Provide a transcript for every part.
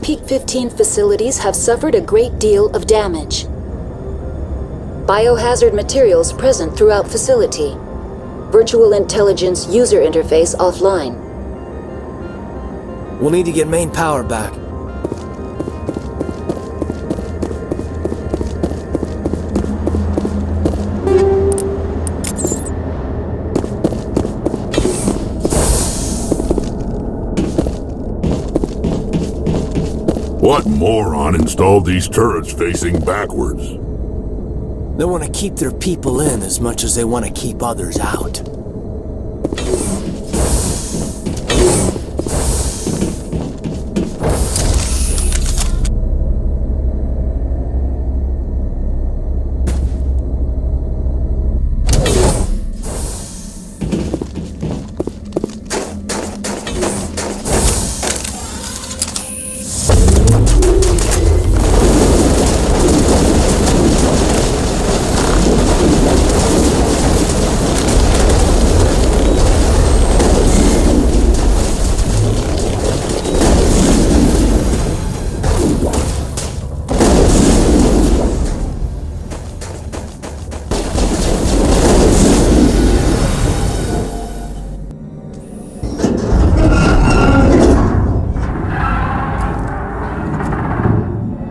Peak 15 facilities have suffered a great deal of damage. Biohazard materials present throughout facility. Virtual intelligence user interface offline. We'll need to get main power back. What moron installed these turrets facing backwards? They want to keep their people in as much as they want to keep others out.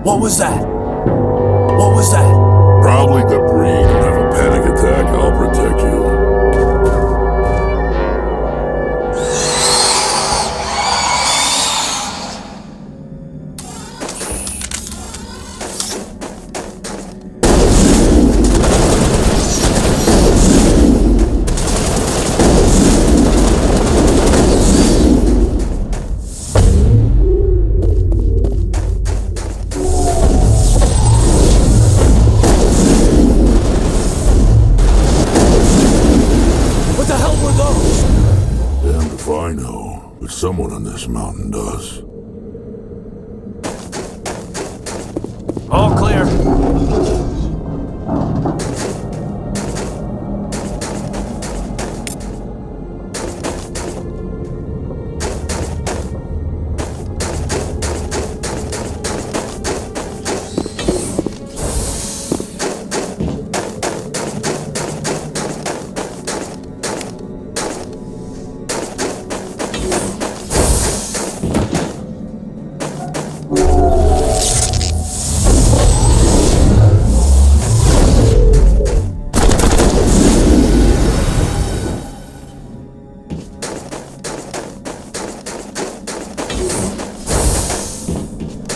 What was that? What was that? Probably debris. Don't have a panic attack. I'll protect you. I know, but someone on this mountain does. All clear.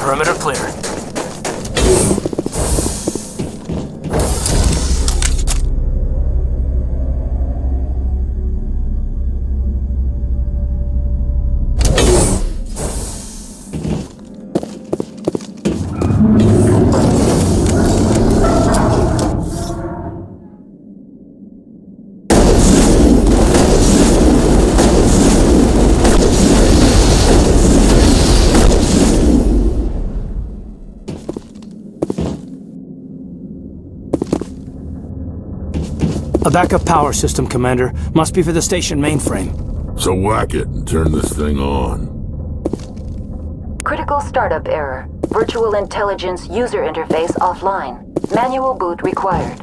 Perimeter clear. A backup power system, Commander. Must be for the station mainframe. So whack it and turn this thing on. Critical startup error. Virtual intelligence user interface offline. Manual boot required.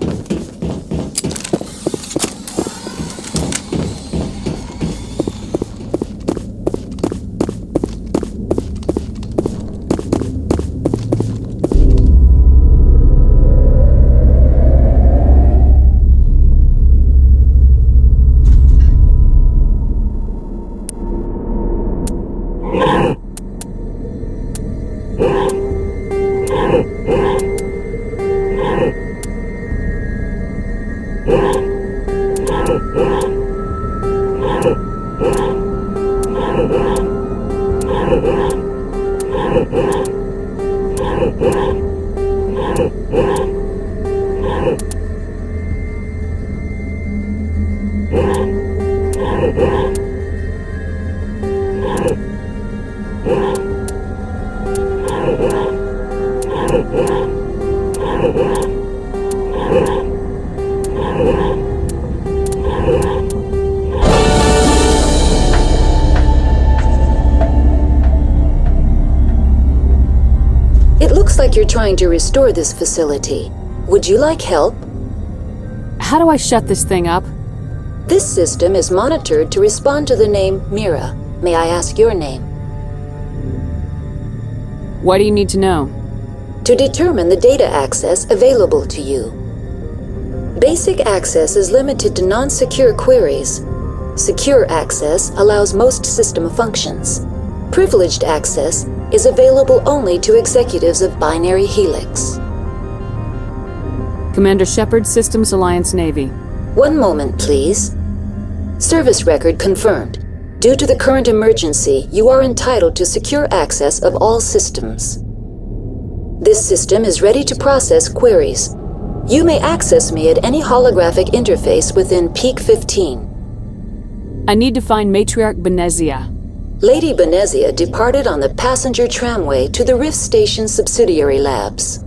It looks like you're trying to restore this facility. Would you like help? How do I shut this thing up? This system is monitored to respond to the name Mira. May I ask your name? What do you need to know? To determine the data access available to you. Basic access is limited to non-secure queries. Secure access allows most system functions. Privileged access is available only to executives of Binary Helix. Commander Shepard, Systems Alliance Navy. One moment, please. Service record confirmed. Due to the current emergency, you are entitled to secure access of all systems. This system is ready to process queries. You may access me at any holographic interface within Peak 15. I need to find Matriarch Benezia. Lady Benezia departed on the passenger tramway to the Rift Station subsidiary labs.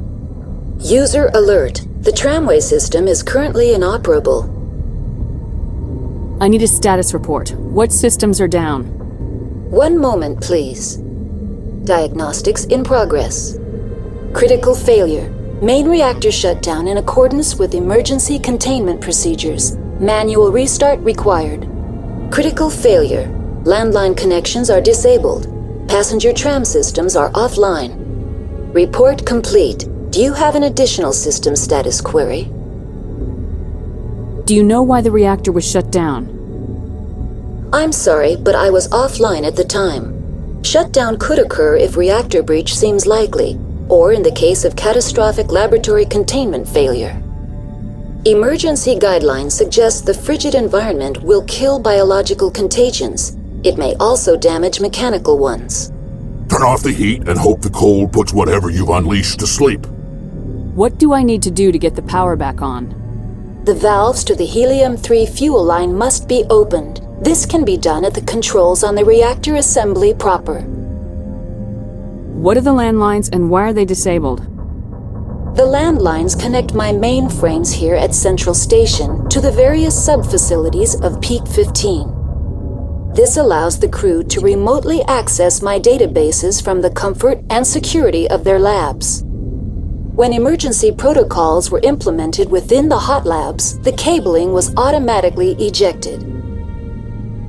User alert. The tramway system is currently inoperable. I need a status report. What systems are down? One moment, please. Diagnostics in progress. Critical failure. Main reactor shutdown in accordance with emergency containment procedures. Manual restart required. Critical failure. Landline connections are disabled. Passenger tram systems are offline. Report complete. Do you have an additional system status query? Do you know why the reactor was shut down? I'm sorry, but I was offline at the time. Shutdown could occur if reactor breach seems likely, or in the case of catastrophic laboratory containment failure. Emergency guidelines suggest the frigid environment will kill biological contagions. It may also damage mechanical ones. Turn off the heat and hope the cold puts whatever you've unleashed to sleep. What do I need to do to get the power back on? The valves to the helium-3 fuel line must be opened. This can be done at the controls on the reactor assembly proper. What are the landlines and why are they disabled? The landlines connect my mainframes here at Central Station to the various sub-facilities of Peak 15. This allows the crew to remotely access my databases from the comfort and security of their labs. When emergency protocols were implemented within the hot labs, the cabling was automatically ejected.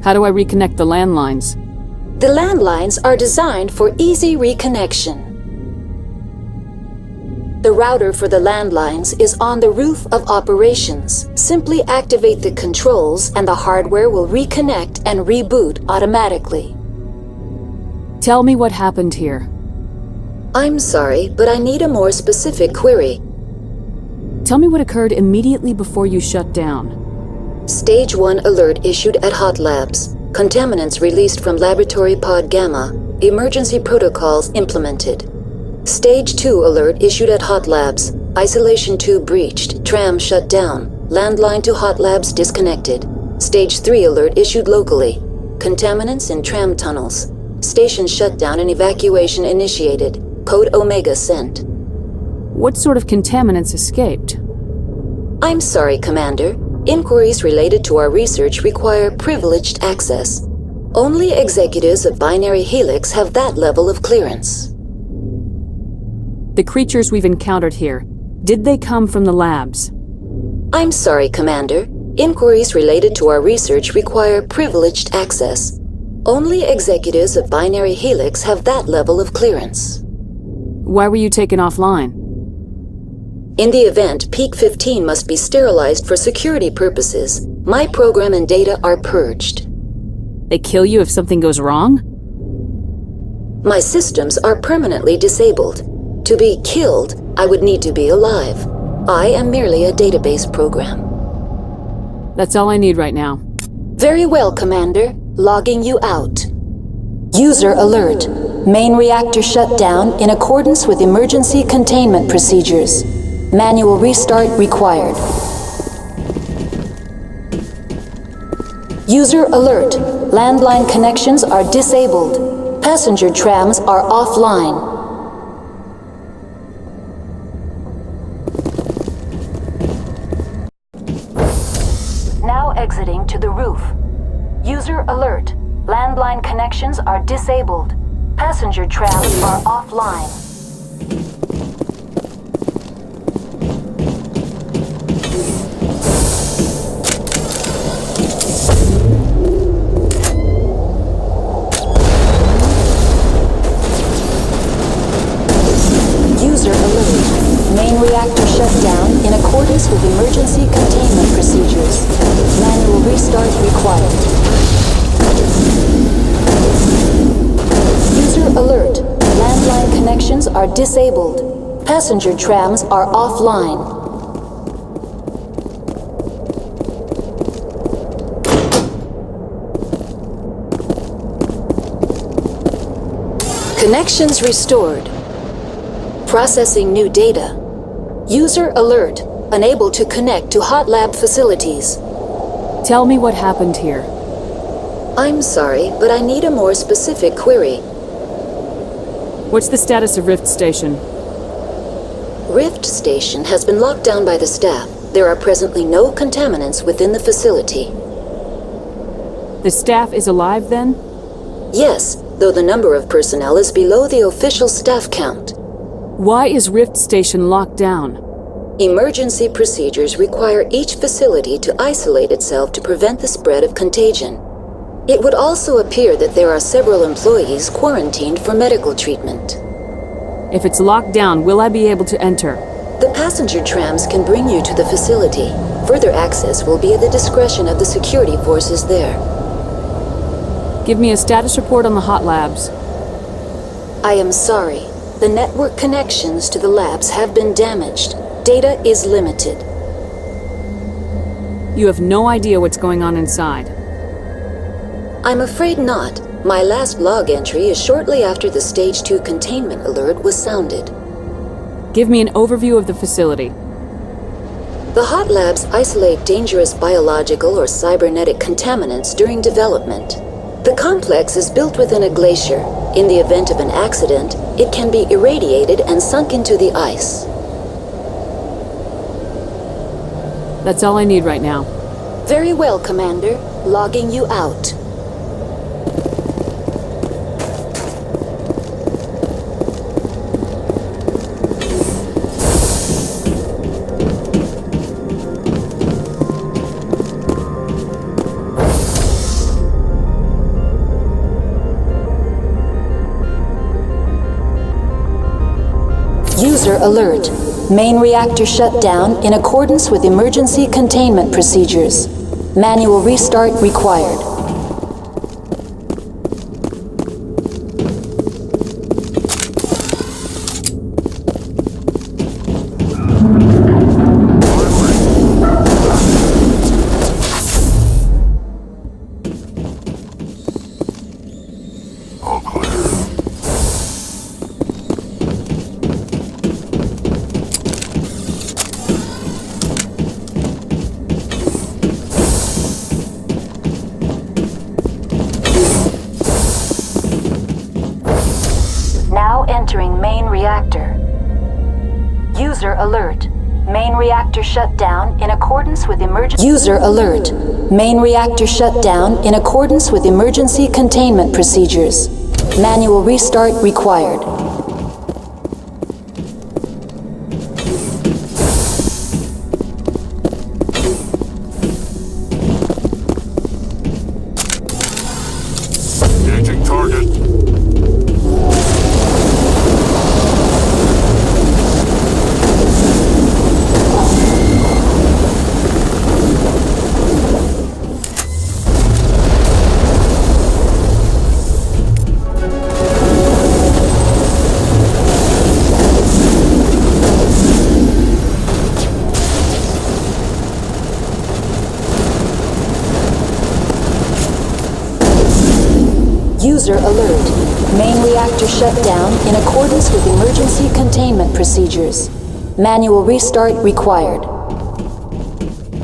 How do I reconnect the landlines? The landlines are designed for easy reconnection. The router for the landlines is on the roof of operations. Simply activate the controls and the hardware will reconnect and reboot automatically. Tell me what happened here. I'm sorry, but I need a more specific query. Tell me what occurred immediately before you shut down. Stage 1 alert issued at Hot Labs. Contaminants released from Laboratory Pod Gamma. Emergency protocols implemented. Stage 2 alert issued at Hot Labs. Isolation tube breached. Tram shut down. Landline to Hot Labs disconnected. Stage 3 alert issued locally. Contaminants in tram tunnels. Station shutdown and evacuation initiated. Code Omega sent. What sort of contaminants escaped? I'm sorry, Commander. Inquiries related to our research require privileged access. Only executives of Binary Helix have that level of clearance. The creatures we've encountered here, did they come from the labs? I'm sorry, Commander. Inquiries related to our research require privileged access. Only executives of Binary Helix have that level of clearance. Why were you taken offline? In the event, Peak 15 must be sterilized for security purposes. My program and data are purged. They kill you if something goes wrong? My systems are permanently disabled. To be killed, I would need to be alive. I am merely a database program. That's all I need right now. Very well, Commander. Logging you out. User alert. Main reactor shut down in accordance with emergency containment procedures. Manual restart required. User alert. Landline connections are disabled. Passenger trams are offline. Now exiting to the roof. User alert. Landline connections are disabled. Passenger trams are offline. Alert. Main reactor shut down in accordance with emergency containment procedures. Manual restart required. User alert. Landline connections are disabled. Passenger trams are offline. Connections restored. Processing new data. User alert. Unable to connect to hot lab facilities. Tell me what happened here. I'm sorry, but I need a more specific query. What's the status of Rift Station? Rift Station has been locked down by the staff. There are presently no contaminants within the facility. The staff is alive then? Yes, though the number of personnel is below the official staff count. Why is Rift Station locked down? Emergency procedures require each facility to isolate itself to prevent the spread of contagion. It would also appear that there are several employees quarantined for medical treatment. If it's locked down, will I be able to enter? The passenger trams can bring you to the facility. Further access will be at the discretion of the security forces there. Give me a status report on the hot labs. I am sorry. The network connections to the labs have been damaged. Data is limited. You have no idea what's going on inside. I'm afraid not. My last log entry is shortly after the Stage 2 containment alert was sounded. Give me an overview of the facility. The hot labs isolate dangerous biological or cybernetic contaminants during development. The complex is built within a glacier. In the event of an accident, it can be irradiated and sunk into the ice. That's all I need right now. Very well, Commander. Logging you out. User alert. Main reactor shut down in accordance with emergency containment procedures. Manual restart required. Entering main reactor. User alert. Main reactor shut down in accordance with emergency... User alert. Main reactor shut down in accordance with emergency containment procedures. Manual restart required. Engaging target. User alert. Main reactor shut down in accordance with emergency containment procedures. Manual restart required.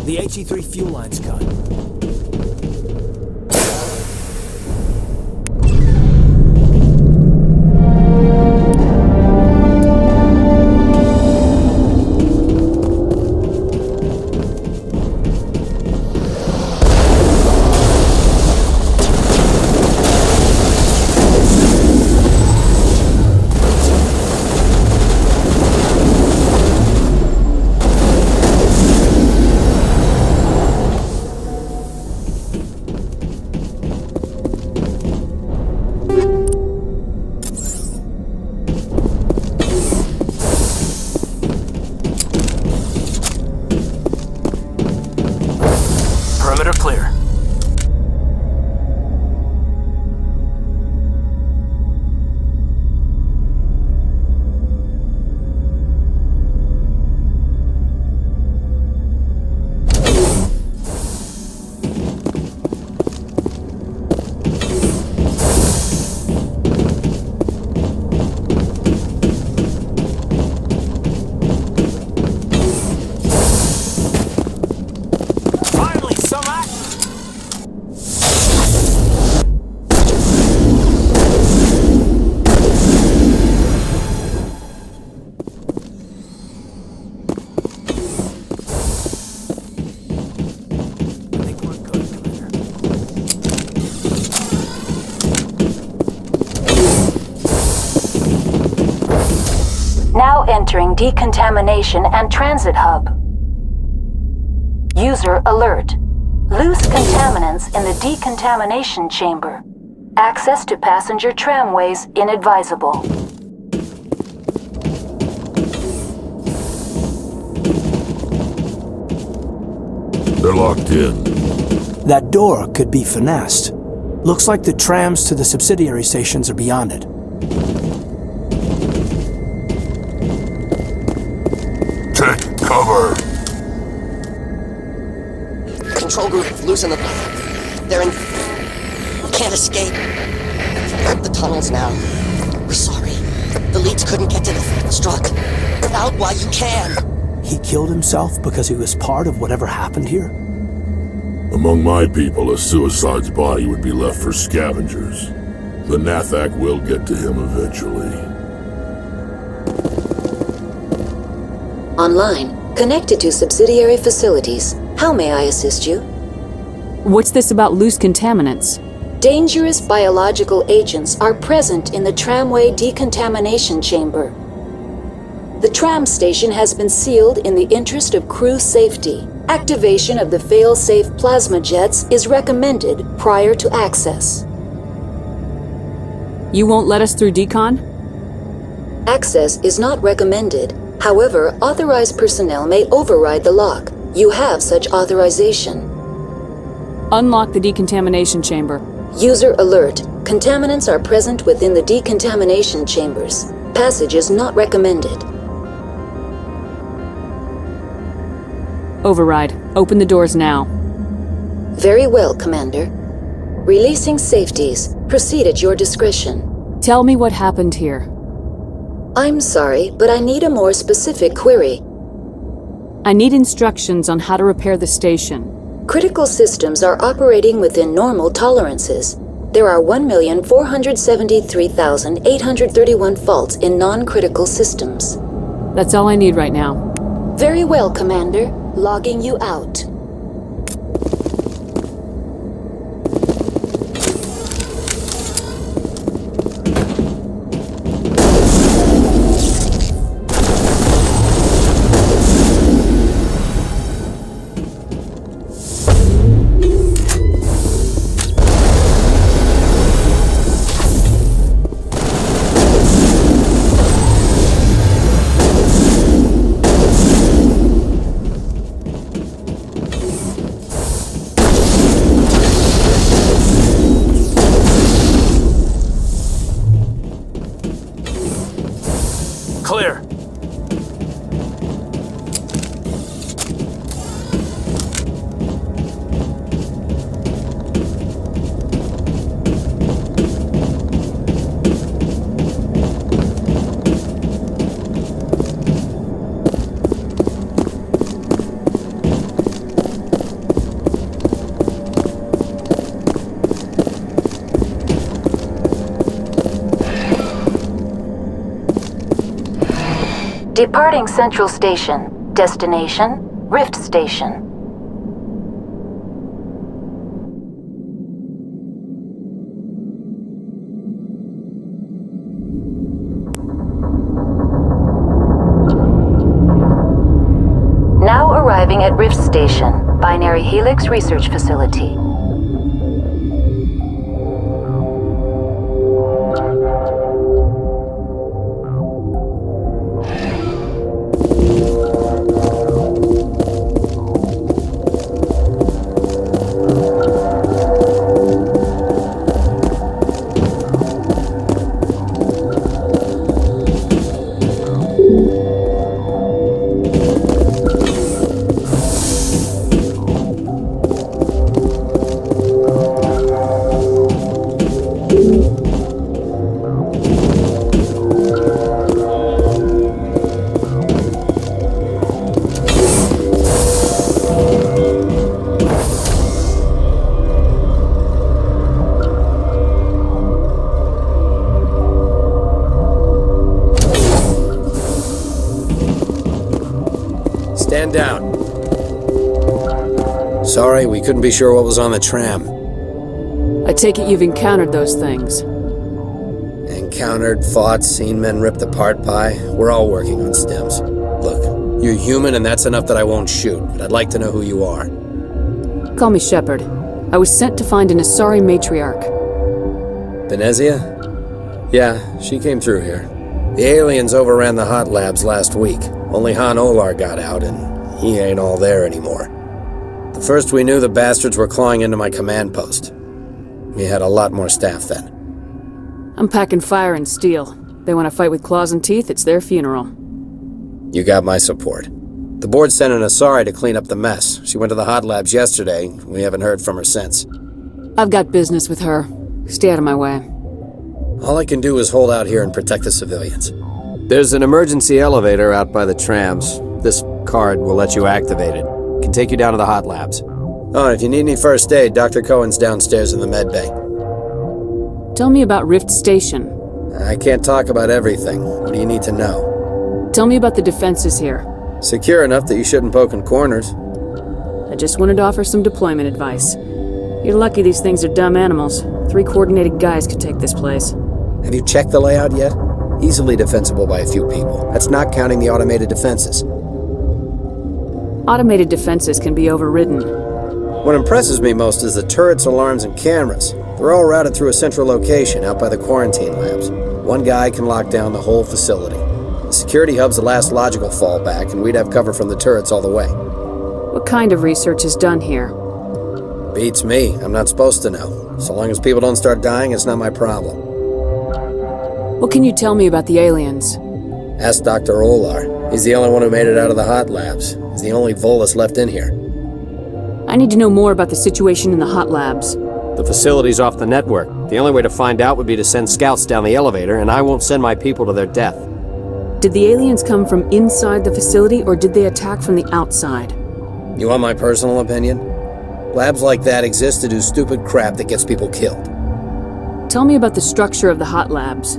The HE3 fuel line's cut. Requesting decontamination and transit hub. User alert. Loose contaminants in the decontamination chamber. Access to passenger tramways inadvisable. They're locked in. That door could be finessed. Looks like the trams to the subsidiary stations are beyond it. Take cover! Control group, loosen the... They're in... We can't escape. The tunnels now. We're sorry. The leads couldn't get to the struck. Out while you can. He killed himself because he was part of whatever happened here? Among my people, a suicide's body would be left for scavengers. The Nathak will get to him eventually. Online. Connected to subsidiary facilities. How may I assist you? What's this about loose contaminants? Dangerous biological agents are present in the tramway decontamination chamber. The tram station has been sealed in the interest of crew safety. Activation of the fail-safe plasma jets is recommended prior to access. You won't let us through decon? Access is not recommended. However, authorized personnel may override the lock. You have such authorization. Unlock the decontamination chamber. User alert. Contaminants are present within the decontamination chambers. Passage is not recommended. Override. Open the doors now. Very well, Commander. Releasing safeties. Proceed at your discretion. Tell me what happened here. I'm sorry, but I need a more specific query. I need instructions on how to repair the station. Critical systems are operating within normal tolerances. There are 1,473,831 faults in non-critical systems. That's all I need right now. Very well, Commander. Logging you out. Clear. Departing Central Station. Destination, Rift Station. Now arriving at Rift Station, Binary Helix Research Facility. Stand down. Sorry, we couldn't be sure what was on the tram. I take it you've encountered those things. encountered, fought, seen men ripped apart by. We're all working on stems. Look, you're human and that's enough that I won't shoot, but I'd like to know who you are. Call me Shepard. I was sent to find an Asari matriarch. Venezia? Yeah, she came through here. The aliens overran the hot labs last week. Only Han Olar got out, and he ain't all there anymore. The first we knew, the bastards were clawing into my command post. We had a lot more staff then. I'm packing fire and steel. They want to fight with claws and teeth, it's their funeral. You got my support. The board sent an Asari to clean up the mess. She went to the hot labs yesterday. We haven't heard from her since. I've got business with her. Stay out of my way. All I can do is hold out here and protect the civilians. There's an emergency elevator out by the trams. This card will let you activate it. Can take you down to the hot labs. Oh, and if you need any first aid, Dr. Cohen's downstairs in the med bay. Tell me about Rift Station. I can't talk about everything. What do you need to know? Tell me about the defenses here. Secure enough that you shouldn't poke in corners. I just wanted to offer some deployment advice. You're lucky these things are dumb animals. 3 coordinated guys could take this place. Have you checked the layout yet? Easily defensible by a few people. That's not counting the automated defenses. Automated defenses can be overridden. What impresses me most is the turrets, alarms, and cameras. They're all routed through a central location out by the quarantine labs. One guy can lock down the whole facility. The security hub's the last logical fallback, and we'd have cover from the turrets all the way. What kind of research is done here? Beats me. I'm not supposed to know. So long as people don't start dying, it's not my problem. What can you tell me about the aliens? Ask Dr. Olar. He's the only one who made it out of the hot labs. He's the only Volus left in here. I need to know more about the situation in the hot labs. The facility's off the network. The only way to find out would be to send scouts down the elevator, and I won't send my people to their death. Did the aliens come from inside the facility, or did they attack from the outside? You want my personal opinion? Labs like that exist to do stupid crap that gets people killed. Tell me about the structure of the hot labs.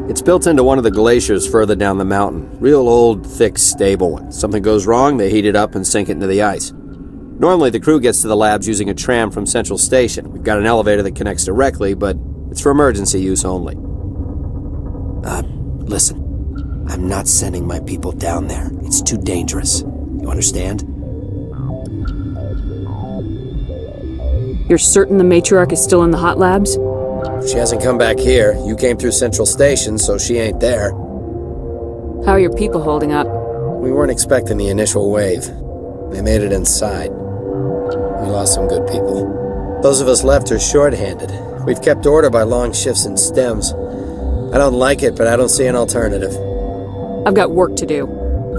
It's built into one of the glaciers further down the mountain. Real old, thick, stable one. Something goes wrong, they heat it up and sink it into the ice. Normally, the crew gets to the labs using a tram from Central Station. We've got an elevator that connects directly, but it's for emergency use only. Listen. I'm not sending my people down there. It's too dangerous. You understand? You're certain the matriarch is still in the hot labs? She hasn't come back here. You came through Central Station, so she ain't there. How are your people holding up? We weren't expecting the initial wave. They made it inside. We lost some good people. Those of us left are short-handed. We've kept order by long shifts in stems. I don't like it, but I don't see an alternative. I've got work to do.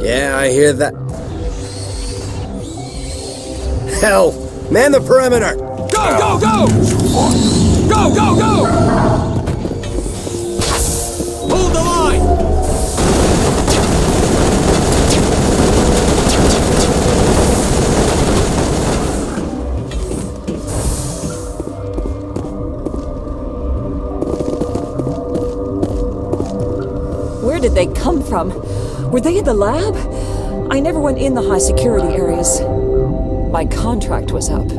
Yeah, I hear that. Hell! Man the perimeter! Go, go, go! Go, go, go! Hold the line! Where did they come from? Were they in the lab? I never went in the high security areas. My contract was up.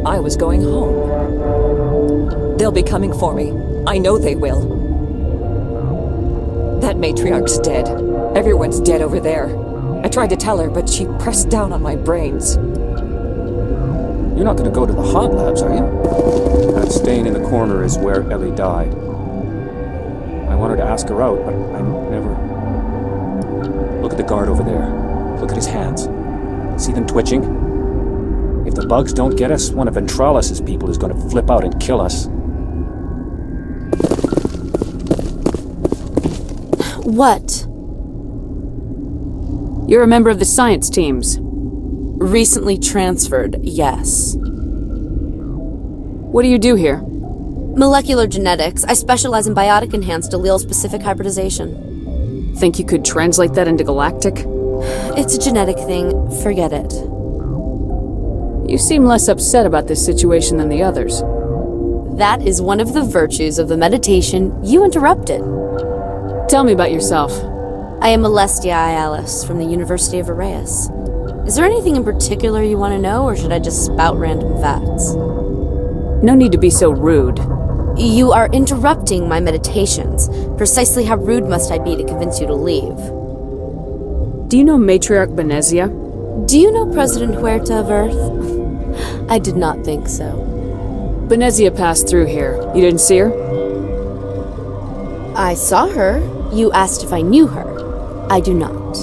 I was going home. They'll be coming for me. I know they will. That matriarch's dead. Everyone's dead over there. I tried to tell her, but she pressed down on my brains. You're not going to go to the hot labs, are you? That stain in the corner is where Ellie died. I wanted to ask her out, but I never... Look at the guard over there. Look at his hands. See them twitching? If the bugs don't get us, one of Ventralis' people is going to flip out and kill us. What? You're a member of the science teams. Recently transferred, yes. What do you do here? Molecular genetics. I specialize in biotic-enhanced allele-specific hybridization. Think you could translate that into galactic? It's a genetic thing. Forget it. You seem less upset about this situation than the others. That is one of the virtues of the meditation you interrupted. Tell me about yourself. I am Alestia Ialis from the University of Arraeus. Is there anything in particular you want to know, or should I just spout random facts? No need to be so rude. You are interrupting my meditations. Precisely how rude must I be to convince you to leave? Do you know Matriarch Benezia? Do you know President Huerta of Earth? I did not think so. Benezia passed through here. You didn't see her? I saw her. You asked if I knew her. I do not.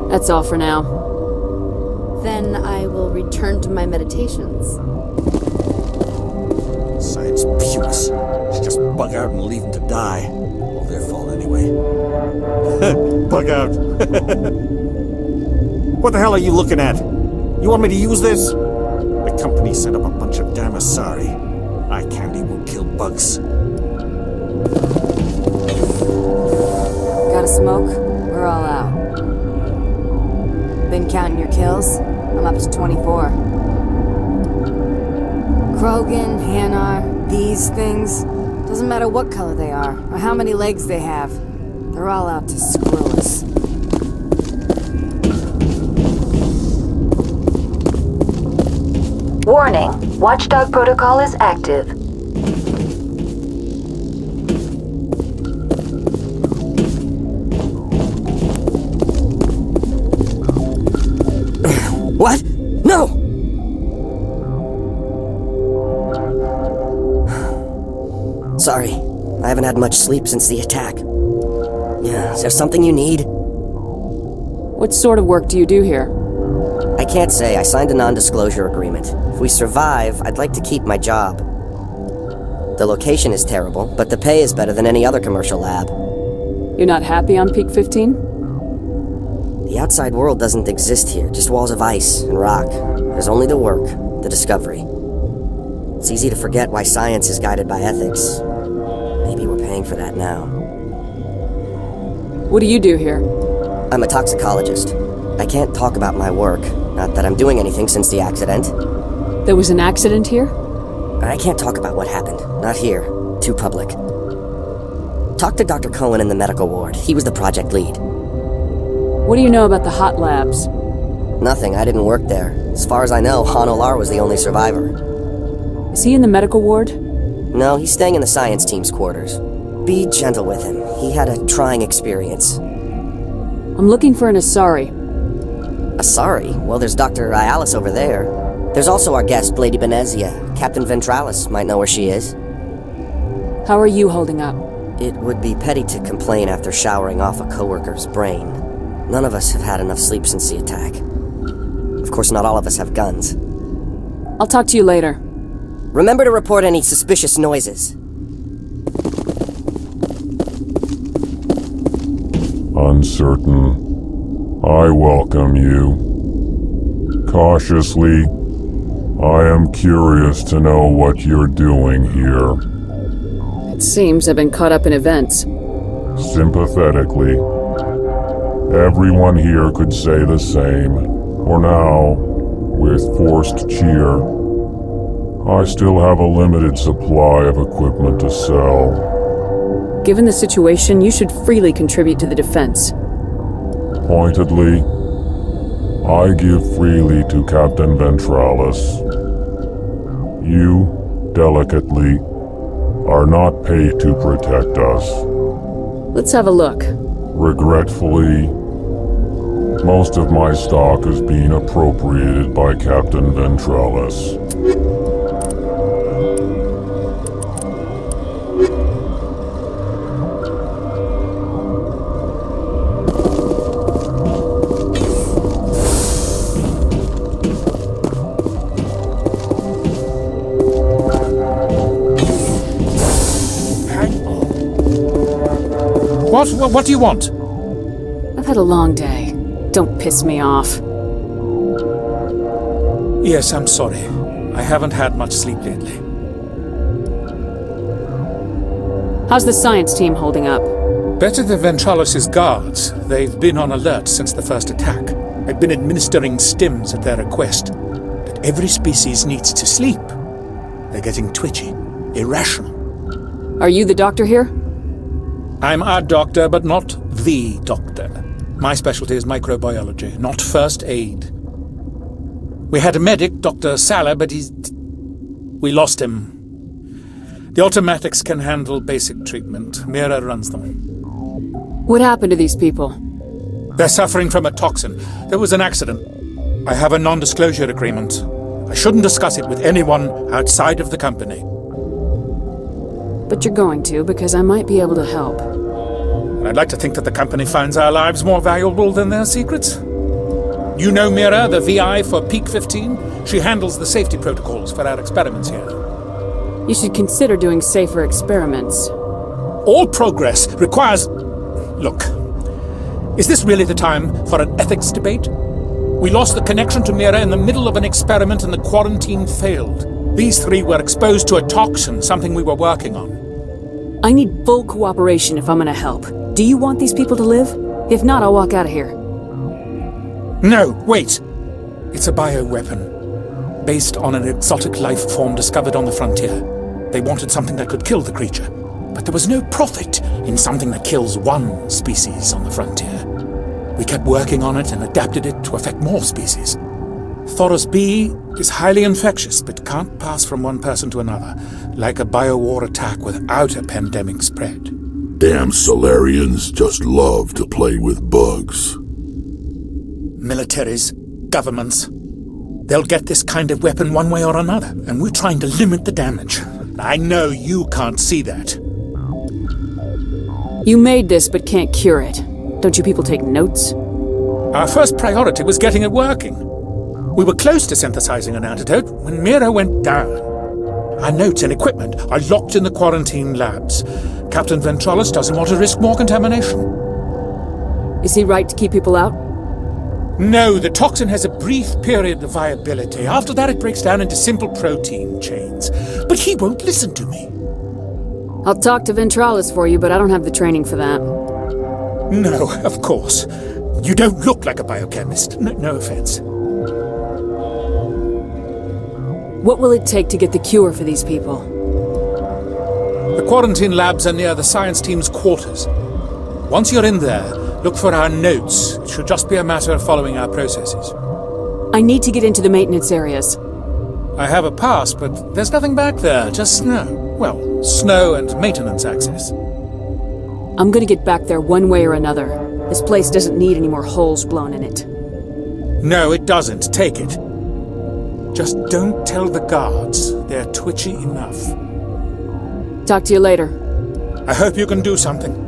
That's all for now. Then I will return to my meditations. Science pukes. Should just bug out and leave them to die. All their fault anyway. Bug out. What the hell are you looking at? You want me to use this? The company sent up a bunch of damn Asari. Eye candy won't kill bugs. Got a smoke? We're all out. Been counting your kills? I'm up to 24. Krogan, Hanar, these things. Doesn't matter what color they are, or how many legs they have. They're all out to screw us. Warning, Watchdog Protocol is active. What? No! Sorry, I haven't had much sleep since the attack. Yeah, is there something you need? What sort of work do you do here? I can't say. I signed a non-disclosure agreement. If we survive, I'd like to keep my job. The location is terrible, but the pay is better than any other commercial lab. You're not happy on Peak 15? The outside world doesn't exist here, just walls of ice and rock. There's only the work, the discovery. It's easy to forget why science is guided by ethics. Maybe we're paying for that now. What do you do here? I'm a toxicologist. I can't talk about my work, not that I'm doing anything since the accident. There was an accident here? I can't talk about what happened, not here, too public. Talk to Dr. Cohen in the medical ward. He was the project lead. What do you know about the hot labs? Nothing, I didn't work there. As far as I know, Han Olar was the only survivor. Is he in the medical ward? No, he's staying in the science team's quarters. Be gentle with him. He had a trying experience. I'm looking for an Asari. Asari? Well, there's Dr. Ialis over there. There's also our guest, Lady Benezia. Captain Ventralis might know where she is. How are you holding up? It would be petty to complain after showering off a coworker's brain. None of us have had enough sleep since the attack. Of course, not all of us have guns. I'll talk to you later. Remember to report any suspicious noises. Uncertain. I welcome you. Cautiously, I am curious to know what you're doing here. It seems I've been caught up in events. Sympathetically. Everyone here could say the same. For now, with forced cheer, I still have a limited supply of equipment to sell. Given the situation, you should freely contribute to the defense. Pointedly, I give freely to Captain Ventralis. You, delicately, are not paid to protect us. Let's have a look. Regretfully, most of my stock is being appropriated by Captain Ventralis. What do you want? I've had a long day. Don't piss me off. Yes, I'm sorry. I haven't had much sleep lately. How's the science team holding up? Better than Ventralis' guards. They've been on alert since the first attack. I've been administering stims at their request. But every species needs to sleep. They're getting twitchy, irrational. Are you the doctor here? I'm a doctor, but not the doctor. My specialty is microbiology, not first aid. We had a medic, Dr. Salah, but we lost him The automatics can handle basic treatment. Mira runs them. What happened to these people? They're suffering from a toxin. There was an accident. I have a non-disclosure agreement. I shouldn't discuss it with anyone outside of the company. But you're going to, because I might be able to help. And I'd like to think that the company finds our lives more valuable than their secrets. You know Mira, the VI for Peak 15? She handles the safety protocols for our experiments here. You should consider doing safer experiments. All progress requires... Look, is this really the time for an ethics debate? We lost the connection to Mira in the middle of an experiment and the quarantine failed. These three were exposed to a toxin, something we were working on. I need full cooperation if I'm gonna help. Do you want these people to live? If not, I'll walk out of here. No, wait. It's a bioweapon, based on an exotic life form discovered on the frontier. They wanted something that could kill the creature, but there was no profit in something that kills one species on the frontier. We kept working on it and adapted it to affect more species. Thoros B is highly infectious, but can't pass from one person to another, like a biowar attack without a pandemic spread. Damn Solarians just love to play with bugs. Militaries, governments, they'll get this kind of weapon one way or another, and we're trying to limit the damage. I know you can't see that. You made this, but can't cure it. Don't you people take notes? Our first priority was getting it working. We were close to synthesizing an antidote when Mira went down. Our notes and equipment are locked in the quarantine labs. Captain Ventralis doesn't want to risk more contamination. Is he right to keep people out? No, the toxin has a brief period of viability. After that, it breaks down into simple protein chains. But he won't listen to me. I'll talk to Ventralis for you, but I don't have the training for that. No, of course. You don't look like a biochemist. No offense. What will it take to get the cure for these people? The quarantine labs are near the science team's quarters. Once you're in there, look for our notes. It should just be a matter of following our processes. I need to get into the maintenance areas. I have a pass, but there's nothing back there, just snow. Well, snow and maintenance access. I'm gonna get back there one way or another. This place doesn't need any more holes blown in it. No, it doesn't. Take it. Just don't tell the guards. They're twitchy enough. Talk to you later. I hope you can do something.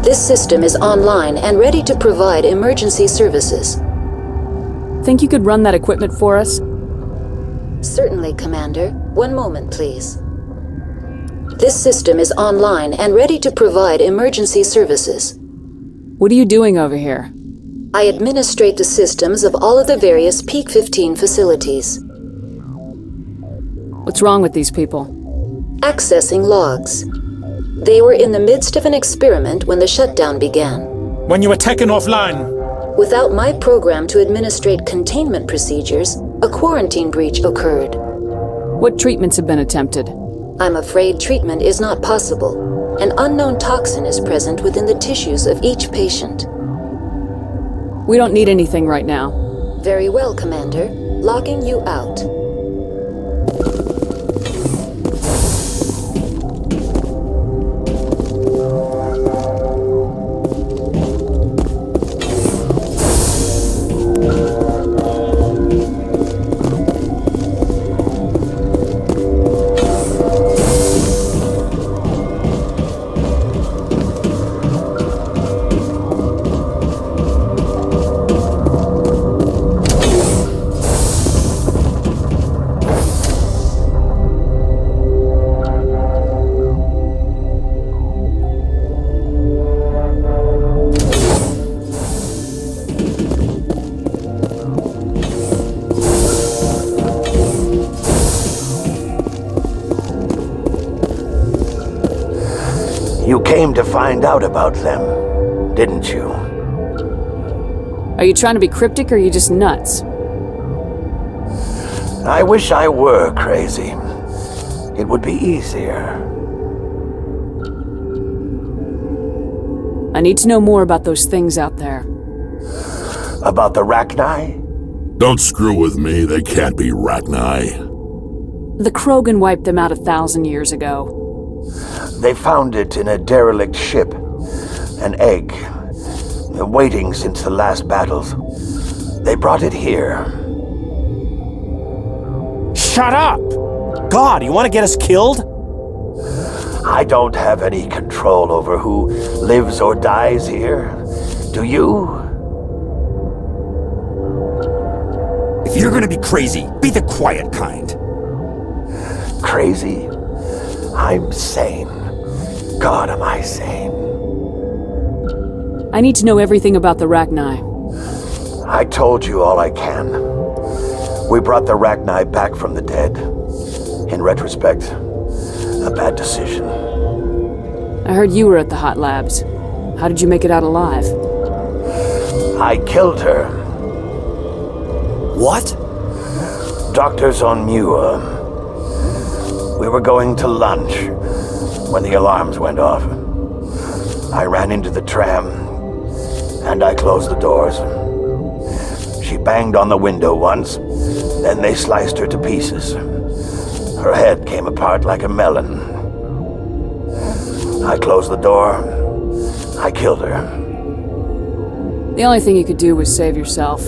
This system is online and ready to provide emergency services. Think you could run that equipment for us? Certainly, Commander. One moment, please. This system is online and ready to provide emergency services. What are you doing over here? I administrate the systems of all of the various Peak 15 facilities. What's wrong with these people? Accessing logs. They were in the midst of an experiment when the shutdown began. When you were taken offline. Without my program to administrate containment procedures, a quarantine breach occurred. What treatments have been attempted? I'm afraid treatment is not possible. An unknown toxin is present within the tissues of each patient. We don't need anything right now. Very well, Commander. Logging you out. You came to find out about them, didn't you? Are you trying to be cryptic or are you just nuts? I wish I were crazy. It would be easier. I need to know more about those things out there. About the Rachni? Don't screw with me, they can't be Rachni. The Krogan wiped them out 1,000 years ago. They found it in a derelict ship. An egg. Waiting since the last battles. They brought it here. Shut up! God, you want to get us killed? I don't have any control over who lives or dies here. Do you? If you're gonna be crazy, be the quiet kind. Crazy? I'm sane. God, am I sane? I need to know everything about the Rachni. I told you all I can. We brought the Rachni back from the dead. In retrospect, a bad decision. I heard you were at the hot labs. How did you make it out alive? I killed her. What? Doctors on Muir. We were going to lunch when the alarms went off. I ran into the tram, and I closed the doors. She banged on the window once, then they sliced her to pieces. Her head came apart like a melon. I closed the door. I killed her. The only thing you could do was save yourself.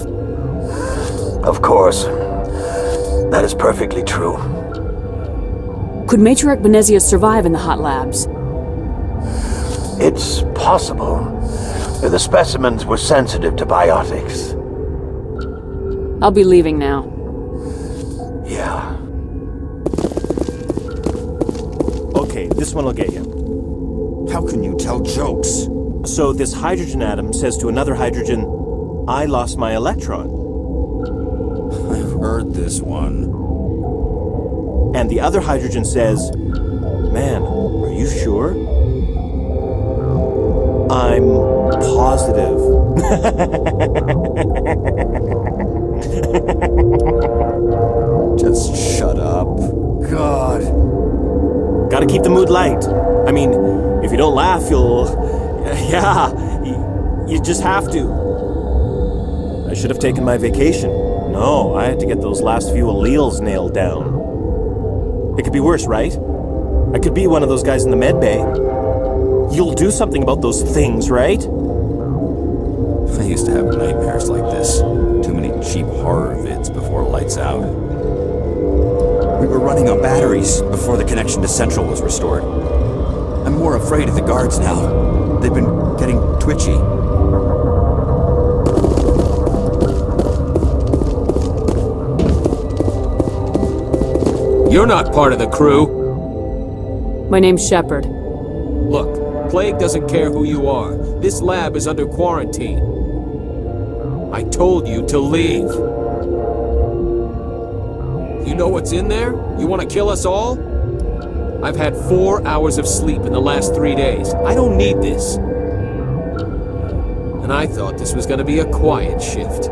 Of course. That is perfectly true. Could Matriarch Benezia survive in the hot labs? It's possible. The specimens were sensitive to biotics. I'll be leaving now. Yeah. Okay, this one will get you. How can you tell jokes? So this hydrogen atom says to another hydrogen, I lost my electron. I've heard this one. And the other hydrogen says, man, are you sure? I'm positive. Just shut up. God. Gotta keep the mood light. I mean, if you don't laugh, you'll... Yeah, you just have to. I should have taken my vacation. No, I had to get those last few alleles nailed down. It could be worse, right? I could be one of those guys in the med bay. You'll do something about those things, right? I used to have nightmares like this. Too many cheap horror vids before lights out. We were running on batteries before the connection to Central was restored. I'm more afraid of the guards now. They've been getting twitchy. You're not part of the crew. My name's Shepard. Look, Plague doesn't care who you are. This lab is under quarantine. I told you to leave. You know what's in there? You want to kill us all? I've had 4 hours of sleep in the last 3 days. I don't need this. And I thought this was going to be a quiet shift.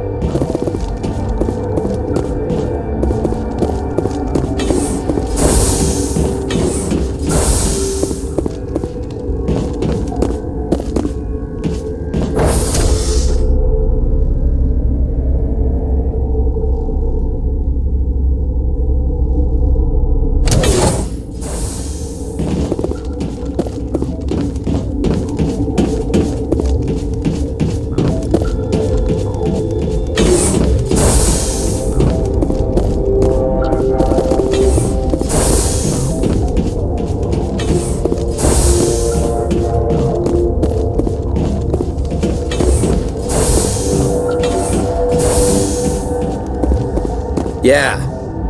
Yeah,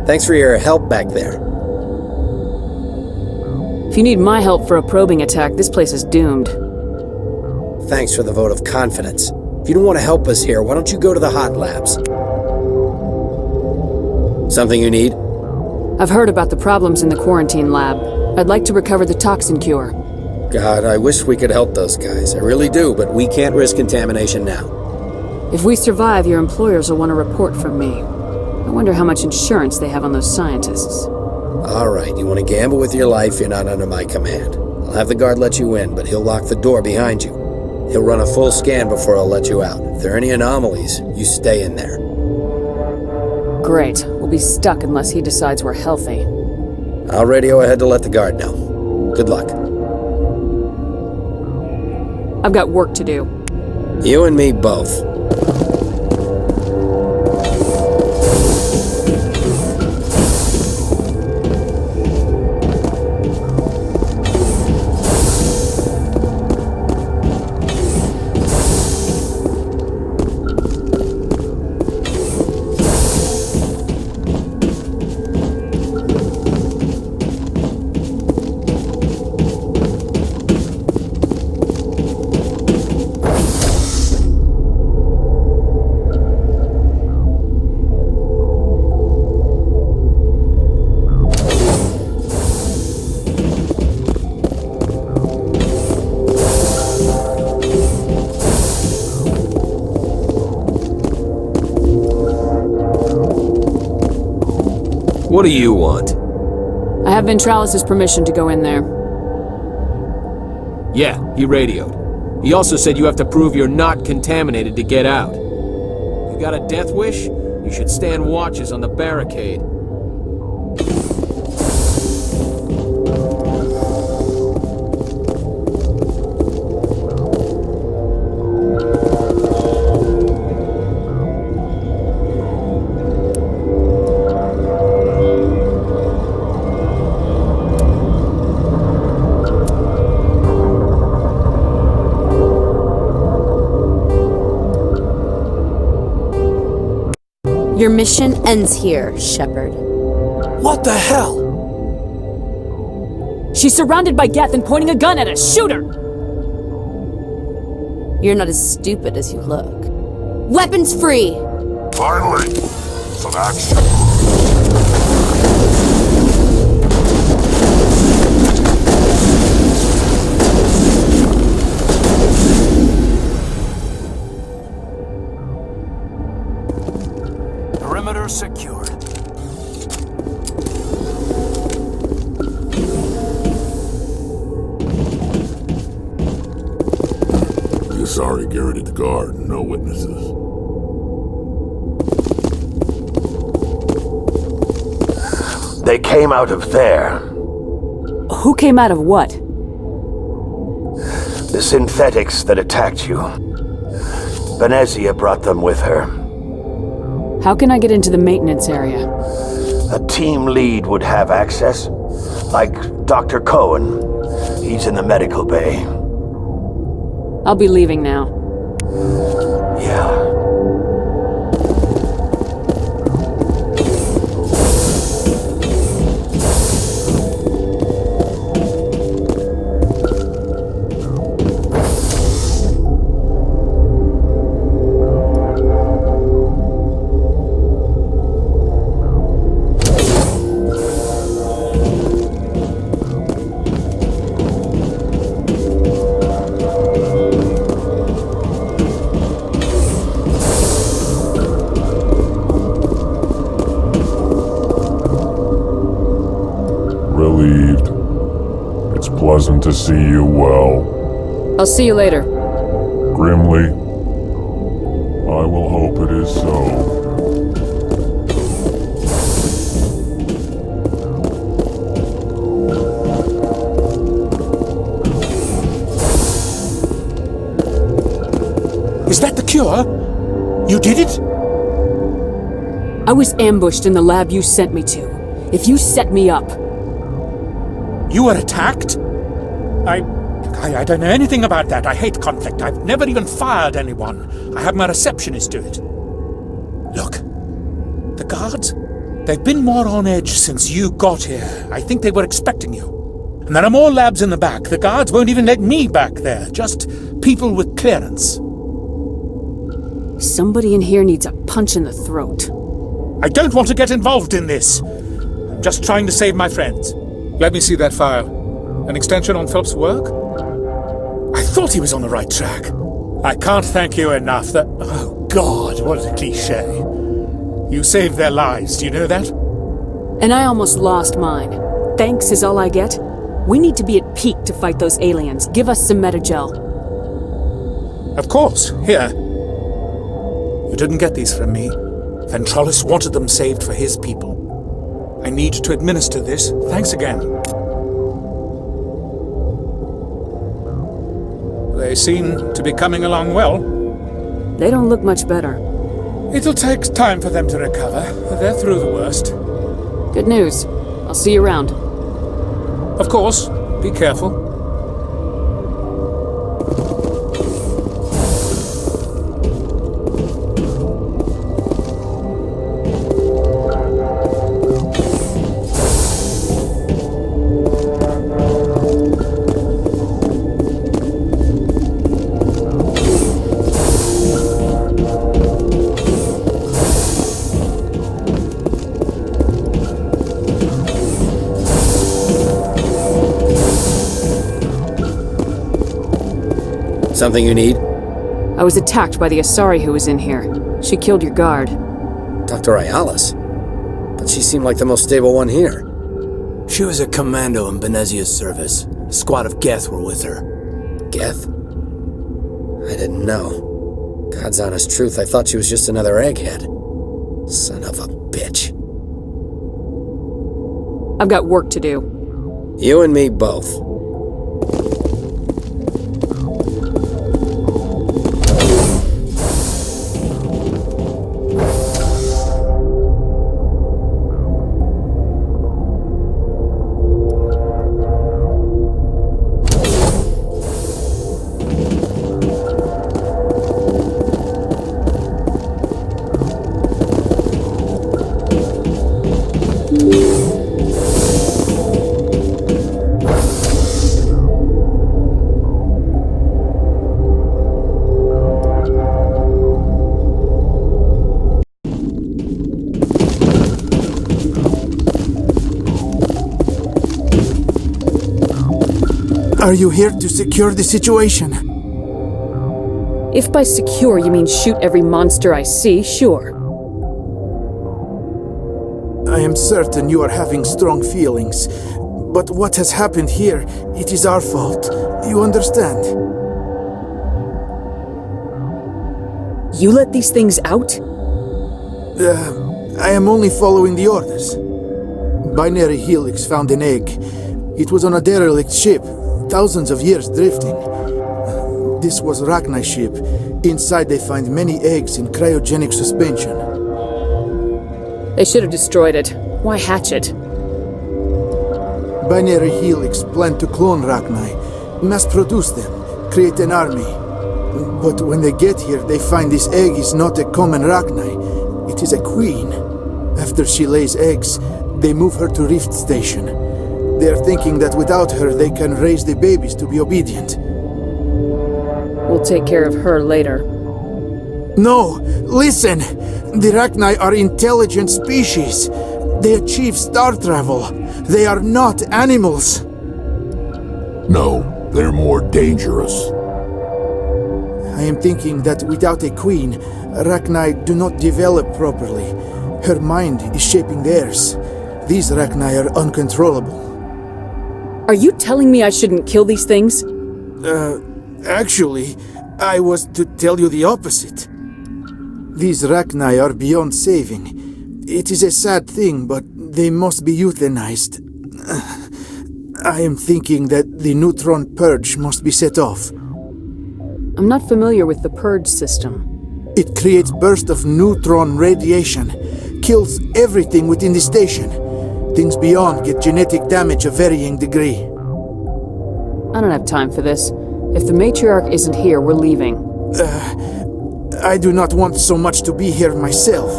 thanks for your help back there. If you need my help for a probing attack, this place is doomed. Thanks for the vote of confidence. If you don't want to help us here, why don't you go to the hot labs? Something you need? I've heard about the problems in the quarantine lab. I'd like to recover the toxin cure. God, I wish we could help those guys. I really do, but we can't risk contamination now. If we survive, your employers will want a report from me. I wonder how much insurance they have on those scientists. All right, you want to gamble with your life, you're not under my command. I'll have the guard let you in, but he'll lock the door behind you. He'll run a full scan before I'll let you out. If there are any anomalies, you stay in there. Great. We'll be stuck unless he decides we're healthy. I'll radio ahead to let the guard know. Good luck. I've got work to do. You and me both. What do you want? I have Ventralis' permission to go in there. Yeah, he radioed. He also said you have to prove you're not contaminated to get out. You got a death wish? You should stand watches on the barricade. Your mission ends here, Shepard. What the hell? She's surrounded by Geth and pointing a gun at us! Shoot her! You're not as stupid as you look. Weapons free! Finally! Some action! Perimeter secured. The Asari garroted the guard, no witnesses. They came out of there. Who came out of what? The synthetics that attacked you. Venezia brought them with her. How can I get into the maintenance area? A team lead would have access, like Dr. Cohen. He's in the medical bay. I'll be leaving now. Yeah. Relieved. It's pleasant to see you well. I'll see you later. Grimly, I will hope it is so. Is that the cure? You did it? I was ambushed in the lab you sent me to. If you set me up... You were attacked? I don't know anything about that. I hate conflict. I've never even fired anyone. I have my receptionist do it. Look, the guards, they've been more on edge since you got here. I think they were expecting you. And there are more labs in the back. The guards won't even let me back there. Just people with clearance. Somebody in here needs a punch in the throat. I don't want to get involved in this. I'm just trying to save my friends. Let me see that file. An extension on Phelps' work? I thought he was on the right track. I can't thank you enough that... Oh, God, what a cliché. You saved their lives, do you know that? And I almost lost mine. Thanks is all I get? We need to be at peak to fight those aliens. Give us some metagel. Of course, here. You didn't get these from me. Ventralis wanted them saved for his people. I need to administer this. Thanks again. They seem to be coming along well. They don't look much better. It'll take time for them to recover. They're through the worst. Good news. I'll see you around. Of course. Be careful. Something you need? I was attacked by the Asari who was in here. She killed your guard. Dr. Ayalis? But she seemed like the most stable one here. She was a commando in Benezia's service. A squad of Geth were with her. Geth? I didn't know. God's honest truth, I thought she was just another egghead. Son of a bitch. I've got work to do. You and me both. Are you here to secure the situation? If by secure you mean shoot every monster I see, sure. I am certain you are having strong feelings. But what has happened here, it is our fault. You understand? You let these things out? I am only following the orders. Binary Helix found an egg. It was on a derelict ship, thousands of years drifting. This was Rachni's ship. Inside they find many eggs in cryogenic suspension. They should have destroyed it. Why hatch it? Binary Helix planned to clone Rachni, mass produce them, create an army. But when they get here, they find this egg is not a common Rachni. It is a queen. After she lays eggs, they move her to Rift Station. They are thinking that without her, they can raise the babies to be obedient. We'll take care of her later. No! Listen! The Rachni are intelligent species. They achieve star travel. They are not animals. No, they're more dangerous. I am thinking that without a queen, Rachni do not develop properly. Her mind is shaping theirs. These Rachni are uncontrollable. Are you telling me I shouldn't kill these things? Actually, I was to tell you the opposite. These Rachni are beyond saving. It is a sad thing, but they must be euthanized. I am thinking that the neutron purge must be set off. I'm not familiar with the purge system. It creates bursts of neutron radiation, kills everything within the station. Things beyond get genetic damage of varying degree. I don't have time for this. If the matriarch isn't here, we're leaving. I do not want so much to be here myself.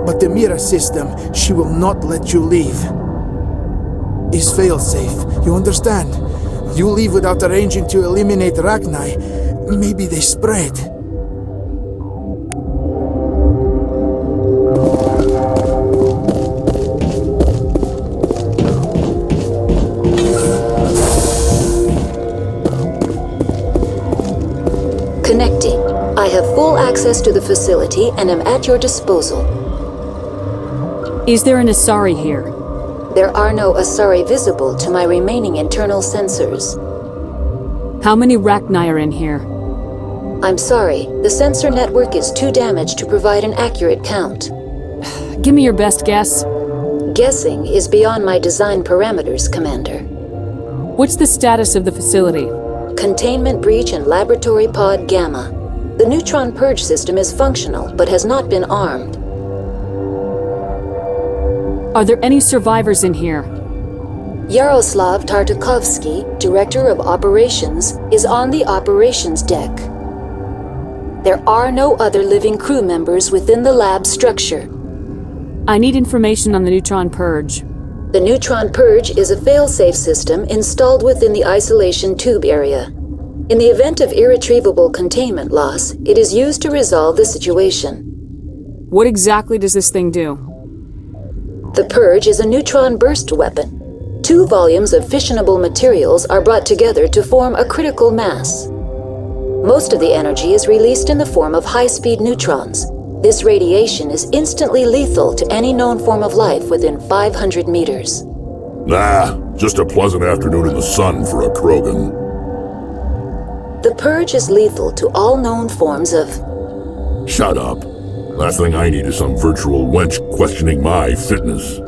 But the Mira system, she will not let you leave. Is fail-safe, you understand? You leave without arranging to eliminate Rachni, maybe they spread. Connecting. I have full access to the facility and am at your disposal. Is there an Asari here? There are no Asari visible to my remaining internal sensors. How many Rachni are in here? I'm sorry, the sensor network is too damaged to provide an accurate count. Give me your best guess. Guessing is beyond my design parameters, Commander. What's the status of the facility? Containment breach in Laboratory Pod Gamma. The neutron purge system is functional, but has not been armed. Are there any survivors in here? Yaroslav Tartakovsky, Director of Operations, is on the operations deck. There are no other living crew members within the lab structure. I need information on the neutron purge. The neutron purge is a fail-safe system installed within the isolation tube area. In the event of irretrievable containment loss, it is used to resolve the situation. What exactly does this thing do? The purge is a neutron burst weapon. 2 volumes of fissionable materials are brought together to form a critical mass. Most of the energy is released in the form of high-speed neutrons. This radiation is instantly lethal to any known form of life within 500 meters. Nah, just a pleasant afternoon in the sun for a Krogan. The purge is lethal to all known forms of... Shut up. Last thing I need is some virtual wench questioning my fitness.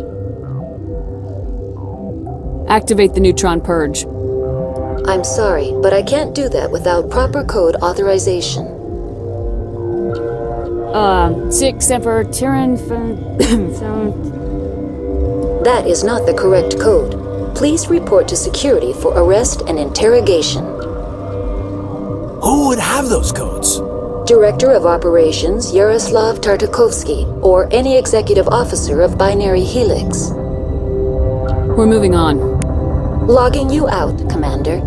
Activate the neutron purge. I'm sorry, but I can't do that without proper code authorization. Six Emperor Tyrann That is not the correct code. Please report to security for arrest and interrogation. Who would have those codes? Director of Operations Yaroslav Tartakovsky, or any executive officer of Binary Helix. We're moving on. Logging you out, Commander.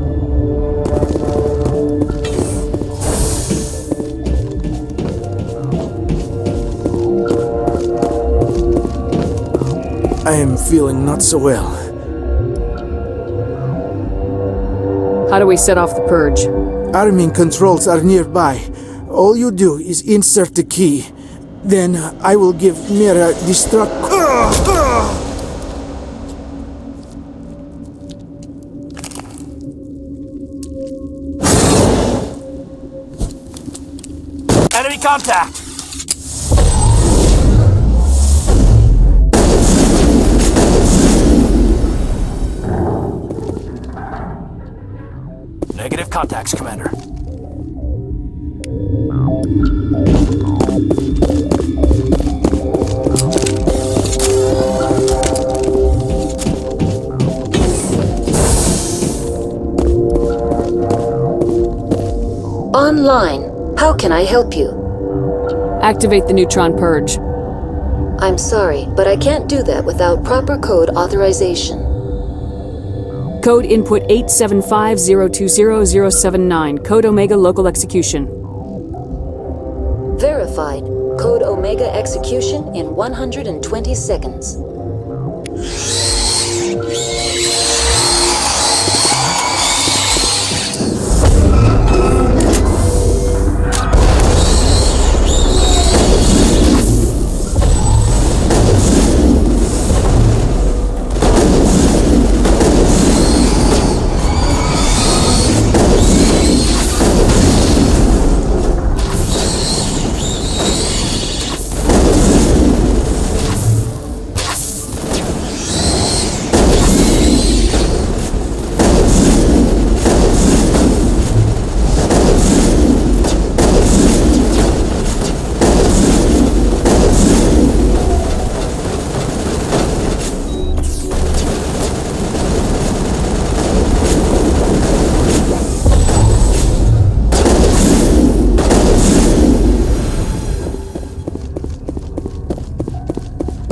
I am feeling not so well. How do we set off the purge? Arming controls are nearby. All you do is insert the key. Then I will give Mira destruct... Enemy contact! Negative contacts, Commander. Online. How can I help you? Activate the neutron purge. I'm sorry, but I can't do that without proper code authorization. Code input 875020079. Code Omega local execution. Verified. Code Omega execution in 120 seconds.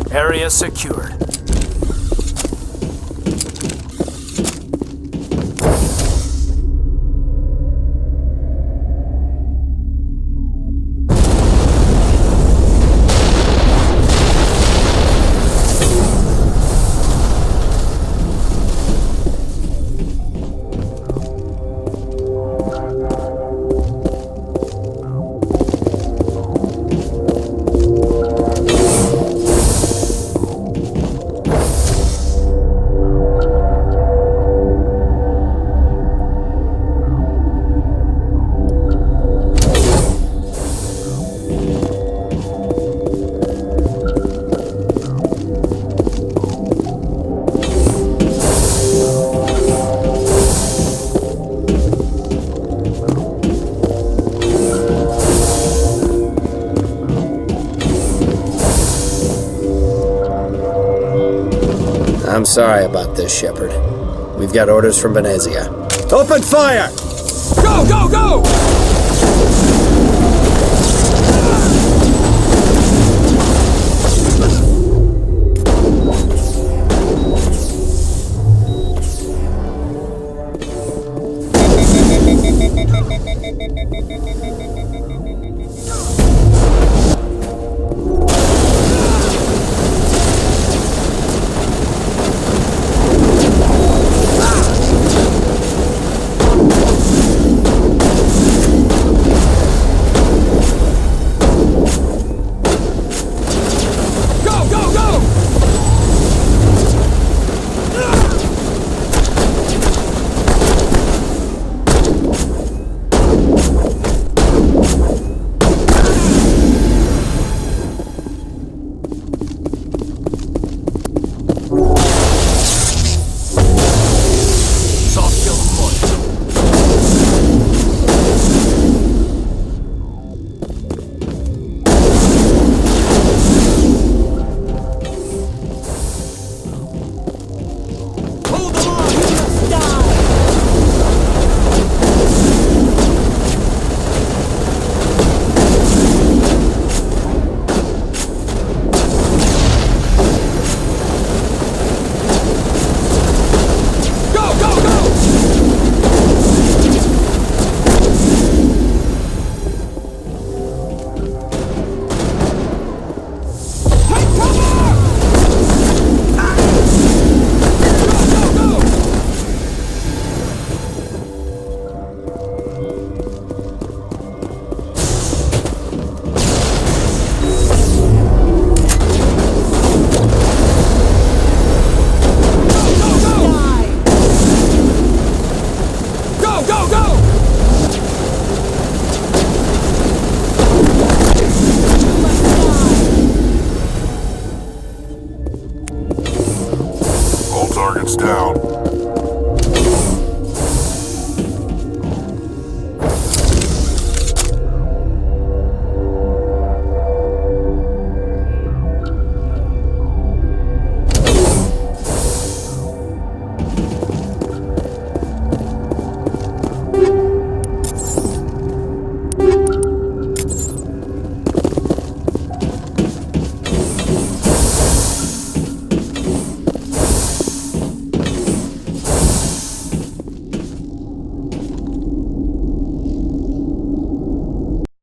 Area secured. Sorry about this, Shepard. We've got orders from Venezia. Open fire! Go, go, go!